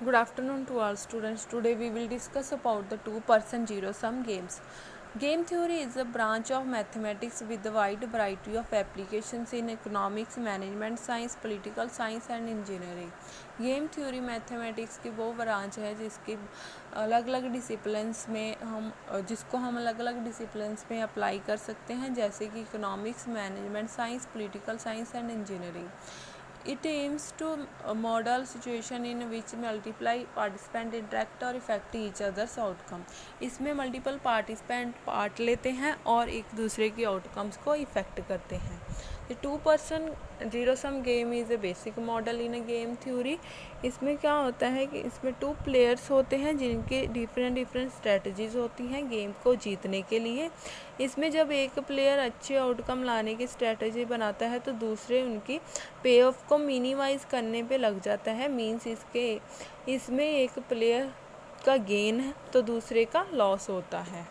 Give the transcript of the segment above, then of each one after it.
Good afternoon to all students. Today we will discuss about the two-person zero-sum games. Game theory is a branch of mathematics with a wide variety of applications in economics, management science, political science and engineering. Game theory mathematics की वो branch है जिसकी अलग अलग disciplines में जिसको हम अलग अलग डिसिप्लिन्स में अप्लाई कर सकते हैं, जैसे कि economics, management science, political science and engineering. It aims to model situation in which multiple participants interact or affect each other's outcome. इसमें मल्टीपल पार्टिसिपेंट पार्ट लेते हैं और एक दूसरे की आउटकम्स को इफेक्ट करते हैं. The two-person zero-sum game is a basic model in a game theory. इसमें क्या होता है कि इसमें टू प्लेयर्स होते हैं जिनके डिफरेंट स्ट्रेटजीज होती हैं गेम को जीतने के लिए. इसमें जब एक प्लेयर अच्छे आउटकम लाने की स्ट्रेटजी बनाता है तो दूसरे उनकी पे ऑफ को मिनिमाइज करने पे लग जाता है. मीन्स इसमें एक प्लेयर का गेन है तो दूसरे का लॉस होता है.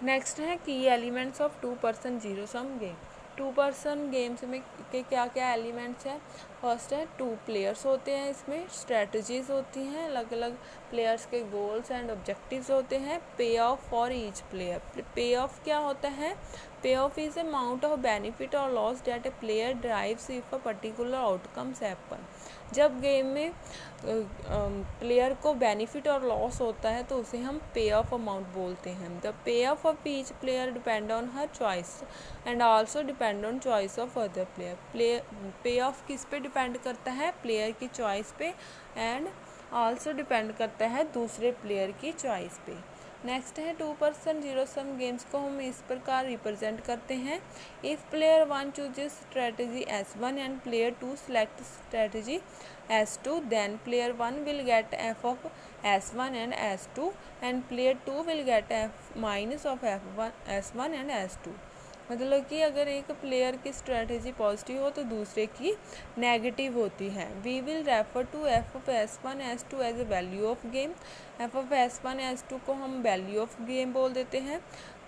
नेक्स्ट है की elements of two person zero sum game. Two person games में के क्या क्या एलिमेंट्स हैं. फर्स्ट है टू प्लेयर्स होते हैं, इसमें स्ट्रेटजीज होती हैं, अलग अलग प्लेयर्स के गोल्स एंड ऑब्जेक्टिव्स होते हैं. Payoff for each player. Payoff क्या होता है. Payoff is amount of benefit और loss that a player derives if a particular outcomes happen. जब गेम में प्लेयर को बेनिफिट और लॉस होता है तो उसे हम पे ऑफ अमाउंट बोलते हैं. The pay of each player depend on her choice and also depend on choice of other player. पे ऑफ किस पे डिपेंड करता है. प्लेयर की चॉइस पे एंड आल्सो डिपेंड करता है दूसरे प्लेयर की चॉइस पे. नेक्स्ट है two person zero sum games को हम इस प्रकार रिप्रेजेंट करते हैं. If player one chooses strategy S1 and player two select strategy S2, then player 1 will get f of S1 and S2 and player 2 will get f minus of S1 and S2. मतलब कि अगर एक player की strategy positive हो तो दूसरे की negative होती है. We will refer to F of S1 S2 as a value of game. F of S1 S2 को हम वैल्यू ऑफ गेम बोल देते हैं.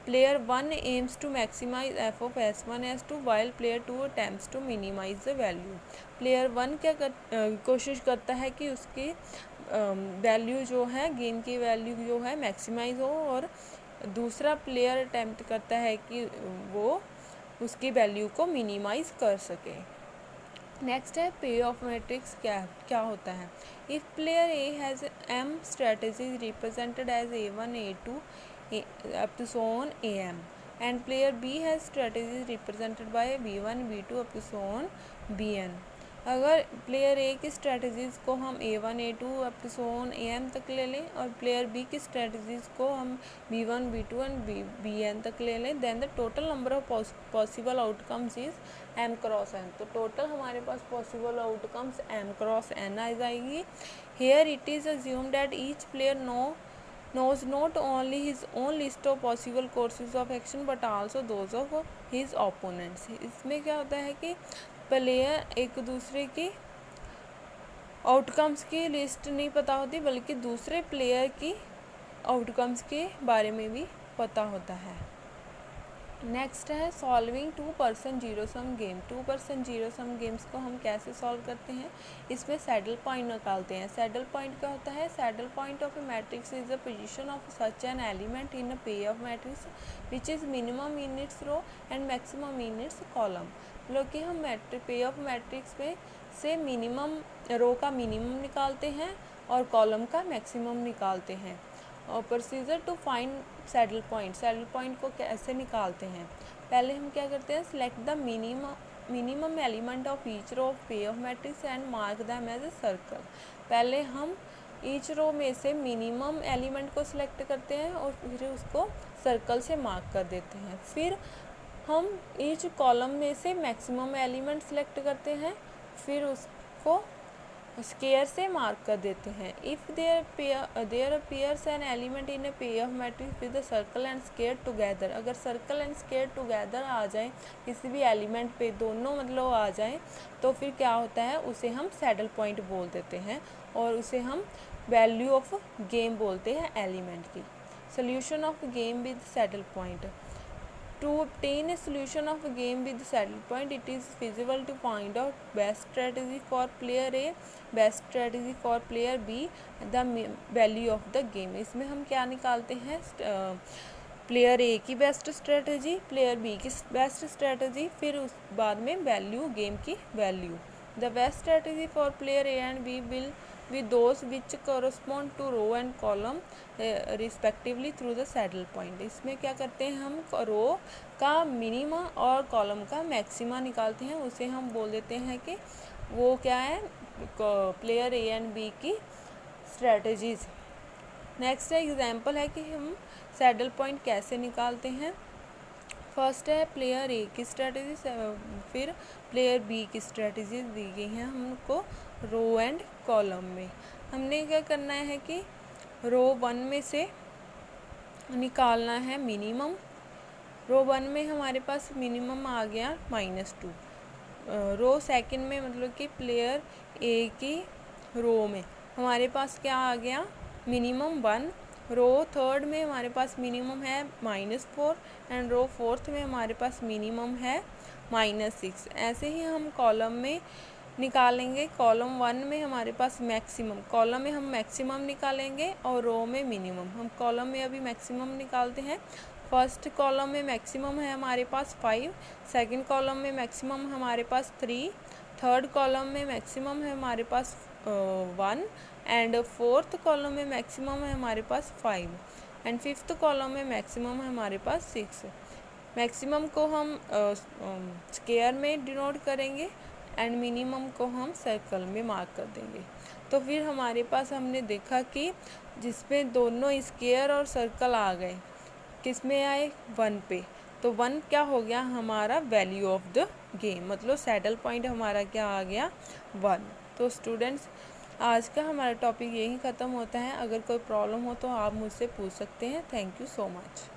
Player 1 aims to maximise F of S1 S2 while player 2 attempts to minimise the value. Player 1 कोशिश करता है कि उसकी वैल्यू जो है गेम की वैल्यू जो है मैक्सिमाइज हो और दूसरा प्लेयर अटेम्प्ट करता है कि वो उसकी वैल्यू को मिनिमाइज कर सके. नेक्स्ट है पे ऑफ मैट्रिक्स. क्या होता है. If player A has m strategy represented as A1 A2 up to so on AM and player B has strategies represented by B1 B2 up to so on BN. अगर player A की strategies को हम A1 A2 up to so on AM तक ले लें और player B की strategies को हम B1 B2 एंड BN तक ले लें, then the total number of possible outcomes is M cross N. तो टोटल हमारे पास possible outcomes M cross N आ जाएगी. Here it is assume that each player knows not only his own list of possible courses of action but also those of his opponents. इसमें क्या होता है कि प्लेयर एक दूसरे की आउटकम्स की लिस्ट नहीं पता होती बल्कि दूसरे प्लेयर की आउटकम्स के बारे में भी पता होता है. नेक्स्ट है solving two person zero sum game. Two person zero sum games को हम कैसे सॉल्व करते हैं. इसमें सैडल पॉइंट निकालते हैं. सैडल पॉइंट क्या होता है. Saddle point of a matrix is the position of such an element in a payoff matrix which is minimum in its row and maximum in its column. मतलब कि हम पे of matrix में से minimum रो का minimum निकालते हैं और कॉलम का मैक्सिमम निकालते हैं. और procedure to find saddle point. Saddle point को कैसे निकालते हैं. पहले हम क्या करते हैं. Select the minimum element of each row of payoff matrix and mark them as a circle. पहले हम ईच रो में से मिनिमम एलिमेंट को सिलेक्ट करते हैं और फिर उसको सर्कल से मार्क कर देते हैं. फिर हम ईच कॉलम में से मैक्सिमम एलिमेंट सेलेक्ट करते हैं, फिर उसको स्केयर से मार्क कर देते हैं. If there appears an element in a payoff matrix with the circle and square together. अगर सर्कल एंड स्केयर टुगेदर आ जाए किसी भी एलिमेंट पे दोनों मतलब आ जाए तो फिर क्या होता है उसे हम सैडल पॉइंट बोल देते हैं और उसे हम वैल्यू ऑफ गेम बोलते हैं एलिमेंट की. Solution of game with saddle point. To obtain a solution of a game with saddle point, it is feasible to find out best strategy for player A, best strategy for player B, the value of the game. इसमें हम क्या निकालते हैं, player A की best strategy, player B की best strategy, फिर उस बाद में वैल्यू, गेम की value. The best strategy for player A and B will with those which correspond to row and column respectively through the saddle point. इसमें क्या करते हैं, हम रो का मिनिमा और कॉलम का मैक्सिमा निकालते हैं, उसे हम बोल देते हैं कि वो क्या है, प्लेयर ए एंड बी की स्ट्रेटजीज. नेक्स्ट एग्जांपल है कि हम सैडल पॉइंट कैसे निकालते हैं. फर्स्ट है प्लेयर ए की स्ट्रेटजी, फिर प्लेयर बी की स्ट्रेटजी दी गई हैं हमको रो एंड कॉलम में. हमने क्या करना है कि रो 1 में से निकालना है मिनिमम. रो 1 में हमारे पास मिनिमम आ गया -2. रो सेकंड में मतलब कि प्लेयर ए की रो में हमारे पास क्या आ गया, मिनिमम 1. रो थर्ड में हमारे पास मिनिमम है -4 एंड रो फोर्थ में हमारे पास मिनिमम है -6. ऐसे ही हम कॉलम में निकालेंगे. कॉलम 1 में हमारे पास मैक्सिमम, कॉलम में हम मैक्सिमम निकालेंगे और रो में मिनिमम. हम कॉलम में अभी मैक्सिमम निकालते हैं. फर्स्ट कॉलम में मैक्सिमम है हमारे पास 5, सेकंड कॉलम में मैक्सिमम हमारे पास 3, थर्ड कॉलम में मैक्सिमम है हमारे पास 1 एंड फोर्थ कॉलम में मैक्सिमम है हमारे पास 5 एंड फिफ्थ कॉलम में मैक्सिमम है हमारे पास 6. मैक्सिमम को हम स्क्वायर में डिनोट करेंगे एंड मिनिमम को हम सर्कल में मार्क कर देंगे. तो फिर हमारे पास हमने देखा कि जिसमें दोनों स्क्वायर और सर्कल आ गए, किस में आए, 1 पे. तो 1 क्या हो गया हमारा वैल्यू ऑफ द गेम, मतलब सैडल पॉइंट हमारा क्या आ गया 1. तो स्टूडेंट्स आज का हमारा टॉपिक यही ख़त्म होता है. अगर कोई प्रॉब्लम हो तो आप मुझसे पूछ सकते हैं. Thank you so much.